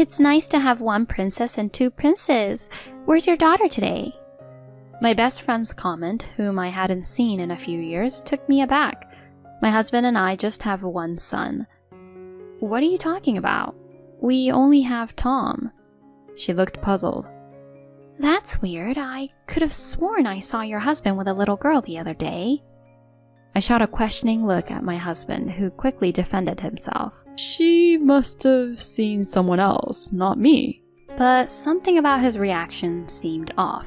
It's nice to have one princess and two princes. Where's your daughter today? My best friend's comment, whom I hadn't seen in a few years, took me aback. My husband and I just have one son. What are you talking about? We only have Tom. She looked puzzled. That's weird. I could have sworn I saw your husband with a little girl the other day. I shot a questioning look at my husband, who quickly defended himself. She must have seen someone else, not me. But something about his reaction seemed off.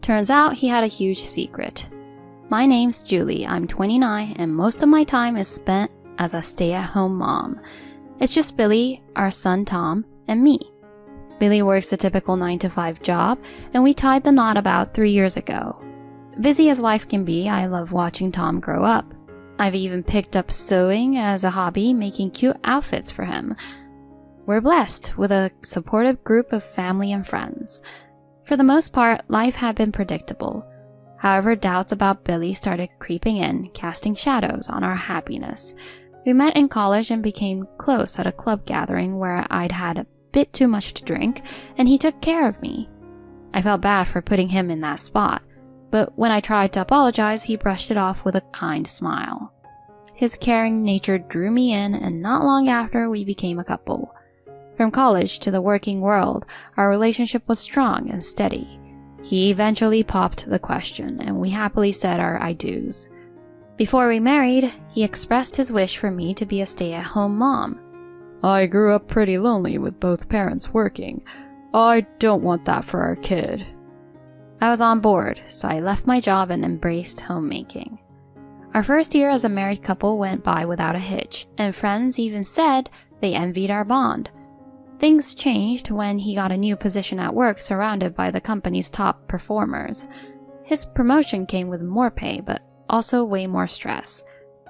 Turns out he had a huge secret. My name's Julie, I'm 29, and most of my time is spent as a stay-at-home mom. It's just Billy, our son Tom, and me. Billy works a typical 9-to-5 job, and we tied the knot about 3 years ago. Busy as life can be, I love watching Tom grow up. I've even picked up sewing as a hobby, making cute outfits for him. We're blessed with a supportive group of family and friends. For the most part, life had been predictable. However, doubts about Billy started creeping in, casting shadows on our happiness. We met in college and became close at a club gathering where I'd had a bit too much to drink, and he took care of me. I felt bad for putting him in that spot, but when I tried to apologize, he brushed it off with a kind smile. His caring nature drew me in, and not long after, we became a couple. From college to the working world, our relationship was strong and steady. He eventually popped the question, and we happily said our I do's. Before we married, he expressed his wish for me to be a stay-at-home mom. I grew up pretty lonely with both parents working. I don't want that for our kid. I was on board, so I left my job and embraced homemaking. Our first year as a married couple went by without a hitch, and friends even said they envied our bond. Things changed when he got a new position at work surrounded by the company's top performers. His promotion came with more pay, but also way more stress.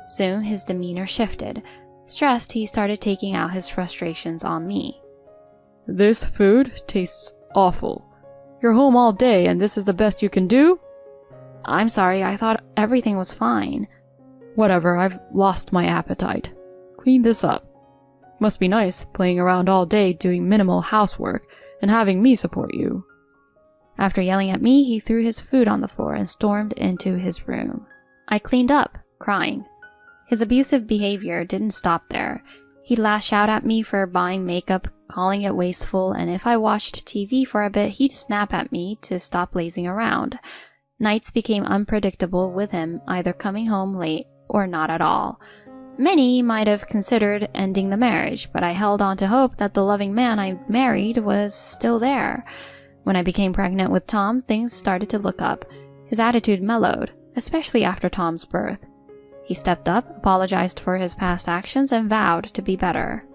Soon his demeanor shifted. Stressed, he started taking out his frustrations on me. This food tastes awful. You're home all day and this is the best you can do? I'm sorry, I thought everything was fine. Whatever, I've lost my appetite. Clean this up. Must be nice playing around all day doing minimal housework and having me support you. After yelling at me, he threw his food on the floor and stormed into his room. I cleaned up, crying. His abusive behavior didn't stop there. He'd lash out at me for buying makeup, calling it wasteful, and if I watched TV for a bit, he'd snap at me to stop lazing around. Nights became unpredictable with him either coming home late or not at all. Many might have considered ending the marriage, but I held on to hope that the loving man I married was still there. When I became pregnant with Tom, things started to look up. His attitude mellowed, especially after Tom's birth. He stepped up, apologized for his past actions, and vowed to be better.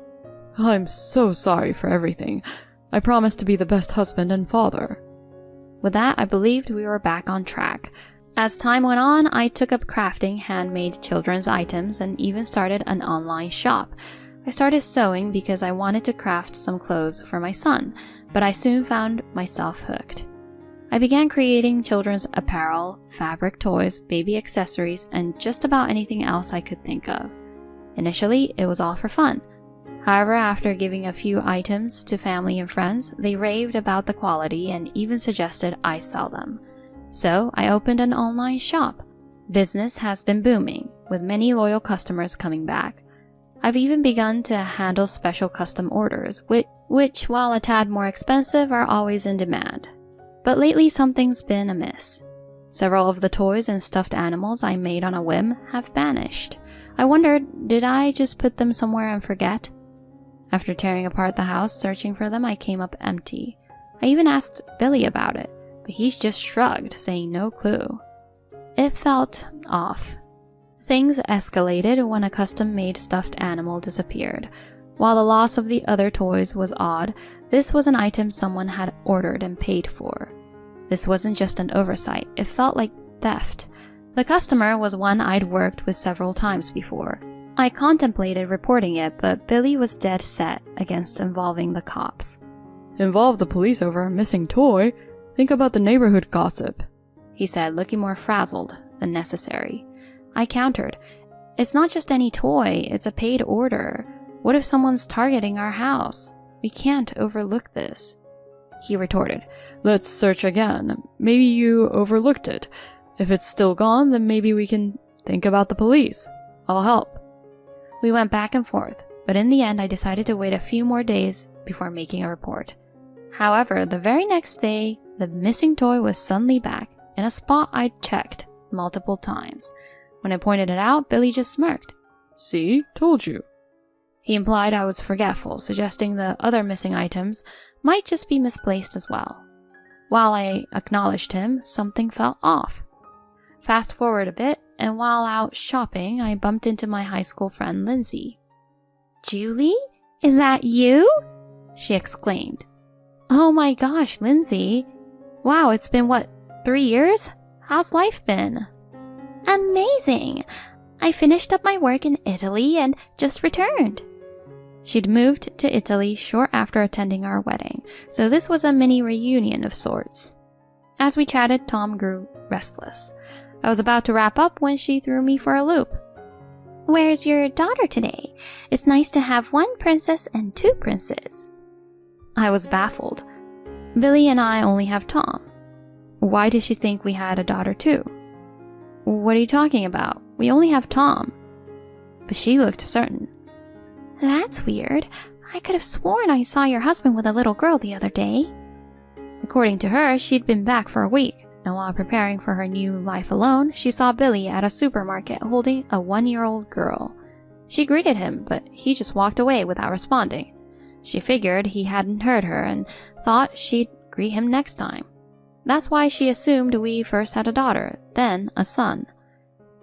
I'm so sorry for everything. I promise to be the best husband and father. With that, I believed we were back on track. As time went on, I took up crafting handmade children's items and even started an online shop. I started sewing because I wanted to craft some clothes for my son, but I soon found myself hooked. I began creating children's apparel, fabric toys, baby accessories, and just about anything else I could think of. Initially, it was all for fun. However, after giving a few items to family and friends, they raved about the quality and even suggested I sell them. So I opened an online shop. Business has been booming, with many loyal customers coming back. I've even begun to handle special custom orders, which, while a tad more expensive, are always in demand. But lately something's been amiss. Several of the toys and stuffed animals I made on a whim have vanished. I wondered, did I just put them somewhere and forget? After tearing apart the house searching for them, I came up empty. I even asked Billy about it, but he just shrugged, saying no clue. It felt off. Things escalated when a custom-made stuffed animal disappeared. While the loss of the other toys was odd, this was an item someone had ordered and paid for. This wasn't just an oversight, it felt like theft. The customer was one I'd worked with several times before. I contemplated reporting it, but Billy was dead set against involving the cops. Involve the police over a missing toy? Think about the neighborhood gossip, he said, looking more frazzled than necessary. I countered, it's not just any toy, it's a paid order. What if someone's targeting our house? We can't overlook this. He retorted. Let's search again. Maybe you overlooked it. If it's still gone, then maybe we can think about the police. I'll help. We went back and forth, but in the end I decided to wait a few more days before making a report. However, the very next day, the missing toy was suddenly back, in a spot I'd checked multiple times. When I pointed it out, Billy just smirked. See? Told you. He implied I was forgetful, suggesting the other missing items might just be misplaced as well. While I acknowledged him, something felt off. Fast forward a bit, and while out shopping, I bumped into my high school friend Lindsay. "Julie? Is that you?" she exclaimed. "Oh my gosh, Lindsay. Wow, it's been 3 years? How's life been?" "Amazing. I finished up my work in Italy and just returned." She'd moved to Italy short after attending our wedding, so this was a mini reunion of sorts. As we chatted, Tom grew restless. I was about to wrap up when she threw me for a loop. "Where's your daughter today? It's nice to have one princess and two princes." I was baffled. Billy and I only have Tom. Why did she think we had a daughter too? "What are you talking about? We only have Tom." But she looked certain. "That's weird. I could have sworn I saw your husband with a little girl the other day." According to her, she'd been back for a week, and while preparing for her new life alone, she saw Billy at a supermarket holding a 1-year-old girl. She greeted him, but he just walked away without responding. She figured he hadn't heard her and thought she'd greet him next time. That's why she assumed we first had a daughter, then a son.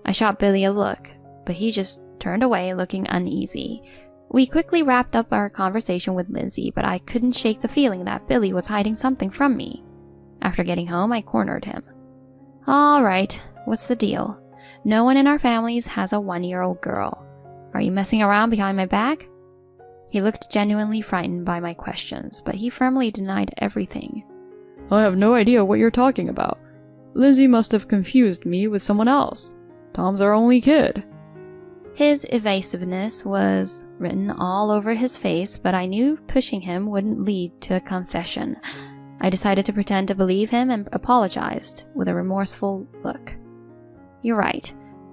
I shot Billy a look, but he just turned away looking uneasy. We quickly wrapped up our conversation with Lindsay, but I couldn't shake the feeling that Billy was hiding something from me. After getting home, I cornered him. "All right, what's the deal? No one in our families has a 1-year-old girl. Are you messing around behind my back?" He looked genuinely frightened by my questions, but he firmly denied everything. I have no idea what you're talking about. Lizzie must have confused me with someone else. Tom's our only kid. His evasiveness was written all over his face, but I knew pushing him wouldn't lead to a confession. I decided to pretend to believe him and apologized with a remorseful look. "You're right.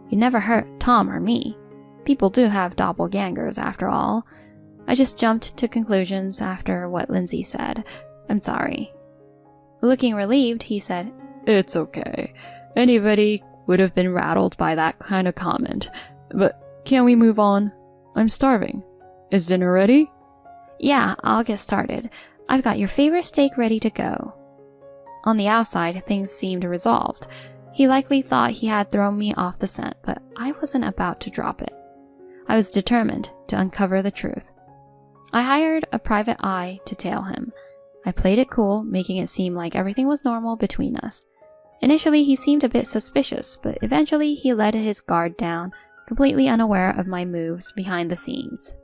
You never hurt Tom or me. People do have doppelgangers after all. I just jumped to conclusions after what Lindsay said. I'm sorry." Looking relieved, he said, It's okay. Anybody would have been rattled by that kind of comment. But can't we move on? I'm starving. Is dinner ready? "Yeah, I'll get started. I've got your favorite steak ready to go." On the outside, things seemed resolved. He likely thought he had thrown me off the scent, but I wasn't about to drop it. I was determined to uncover the truth. I hired a private eye to tail him. I played it cool, making it seem like everything was normal between us. Initially, he seemed a bit suspicious, but eventually he let his guard down, completely unaware of my moves behind the scenes.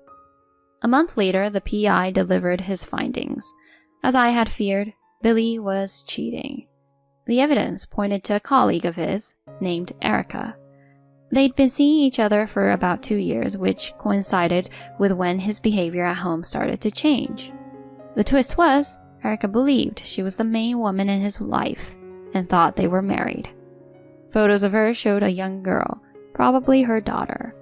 A month later, the PI delivered his findings. As I had feared, Billy was cheating. The evidence pointed to a colleague of his, named Erica. They'd been seeing each other for about 2 years, which coincided with when his behavior at home started to change. The twist was, Erica believed she was the main woman in his life, and thought they were married. Photos of her showed a young girl, probably her daughter.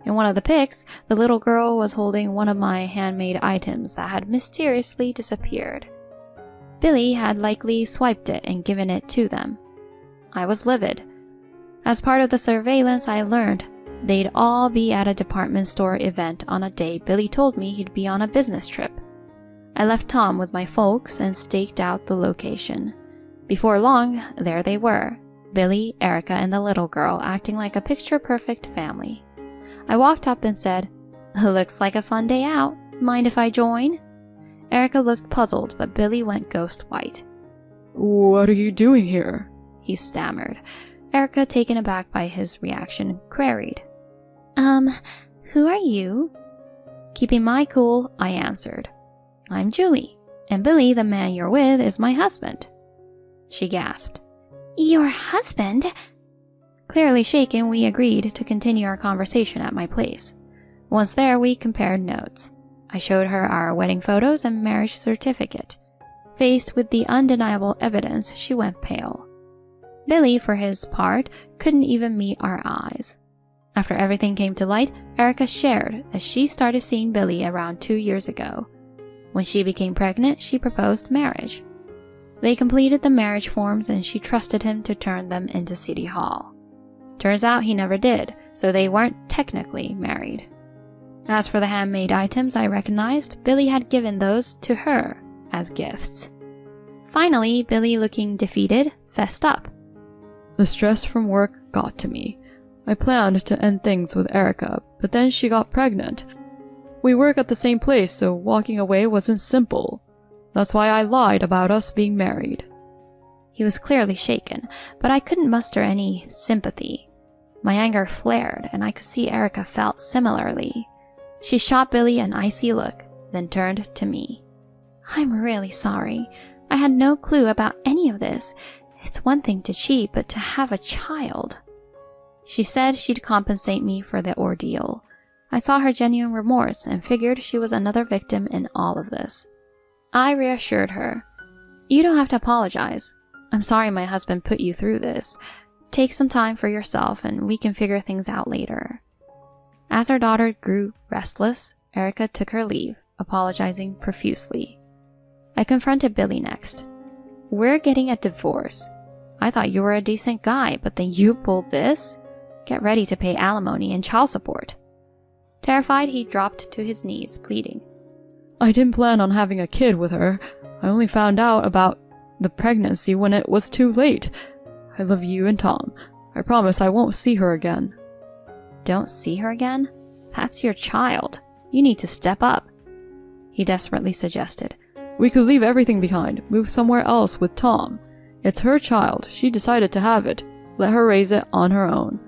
In one of the pics, the little girl was holding one of my handmade items that had mysteriously disappeared. Billy had likely swiped it and given it to them. I was livid. As part of the surveillance, I learned they'd all be at a department store event on a day Billy told me he'd be on a business trip. I left Tom with my folks and staked out the location. Before long, there they were, Billy, Erica, and the little girl acting like a picture-perfect family. I walked up and said, "Looks like a fun day out. Mind if I join?" Erica looked puzzled, but Billy went ghost white. What are you doing here? He stammered. Erica, taken aback by his reaction, queried, Who are you?" Keeping my cool, I answered, "I'm Julie, and Billy, the man you're with, is my husband." She gasped. "Your husband?" Clearly shaken, we agreed to continue our conversation at my place. Once there, we compared notes. I showed her our wedding photos and marriage certificate. Faced with the undeniable evidence, she went pale. Billy, for his part, couldn't even meet our eyes. After everything came to light, Erica shared that she started seeing Billy around 2 years ago. When she became pregnant, she proposed marriage. They completed the marriage forms and she trusted him to turn them into City Hall. Turns out he never did, so they weren't technically married. As for the handmade items I recognized, Billy had given those to her as gifts. Finally, Billy, looking defeated, fessed up. The stress from work got to me. I planned to end things with Erica, but then she got pregnant. We work at the same place, so walking away wasn't simple. That's why I lied about us being married. He was clearly shaken, but I couldn't muster any sympathy. My anger flared, and I could see Erica felt similarly. She shot Billy an icy look, then turned to me. "I'm really sorry. I had no clue about any of this. It's one thing to cheat, but to have a child." She said she'd compensate me for the ordeal. I saw her genuine remorse and figured she was another victim in all of this. I reassured her. "You don't have to apologize. I'm sorry my husband put you through this. Take some time for yourself and we can figure things out later." As our daughter grew restless, Erica took her leave, apologizing profusely. I confronted Billy next. "We're getting a divorce. I thought you were a decent guy, but then you pulled this? Get ready to pay alimony and child support." Terrified, he dropped to his knees, pleading. I didn't plan on having a kid with her. I only found out about the pregnancy when it was too late. I love you and Tom. I promise I won't see her again. "Don't see her again? That's your child. You need to step up," he desperately suggested. We could leave everything behind, move somewhere else with Tom. It's her child. She decided to have it. Let her raise it on her own.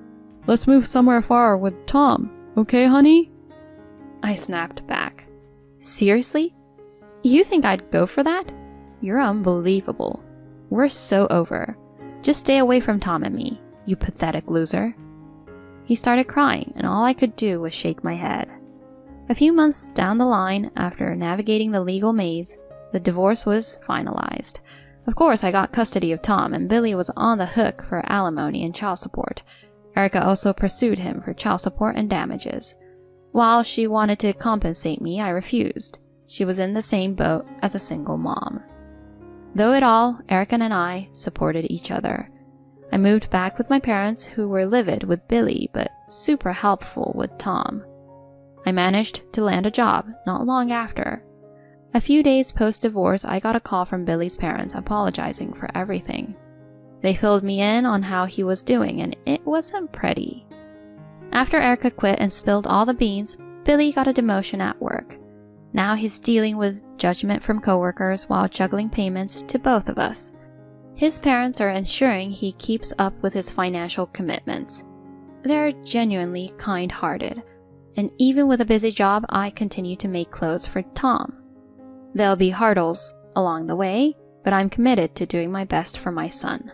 Let's move somewhere far with Tom. Okay, honey? I snapped back. "Seriously? You think I'd go for that? You're unbelievable. We're so over. Just stay away from Tom and me, you pathetic loser." He started crying, and all I could do was shake my head. A few months down the line, after navigating the legal maze, the divorce was finalized. Of course, I got custody of Tom, and Billy was on the hook for alimony and child support. Erica also pursued him for child support and damages. While she wanted to compensate me, I refused. She was in the same boat as a single mom. Though it all, Erica and I supported each other. I moved back with my parents, who were livid with Billy but super helpful with Tom. I managed to land a job not long after. A few days post-divorce, I got a call from Billy's parents apologizing for everything. They filled me in on how he was doing, and it wasn't pretty. After Erica quit and spilled all the beans, Billy got a demotion at work. Now he's dealing with judgment from coworkers while juggling payments to both of us. His parents are ensuring he keeps up with his financial commitments. They're genuinely kind-hearted, and even with a busy job, I continue to make clothes for Tom. There'll be hurdles along the way, but I'm committed to doing my best for my son.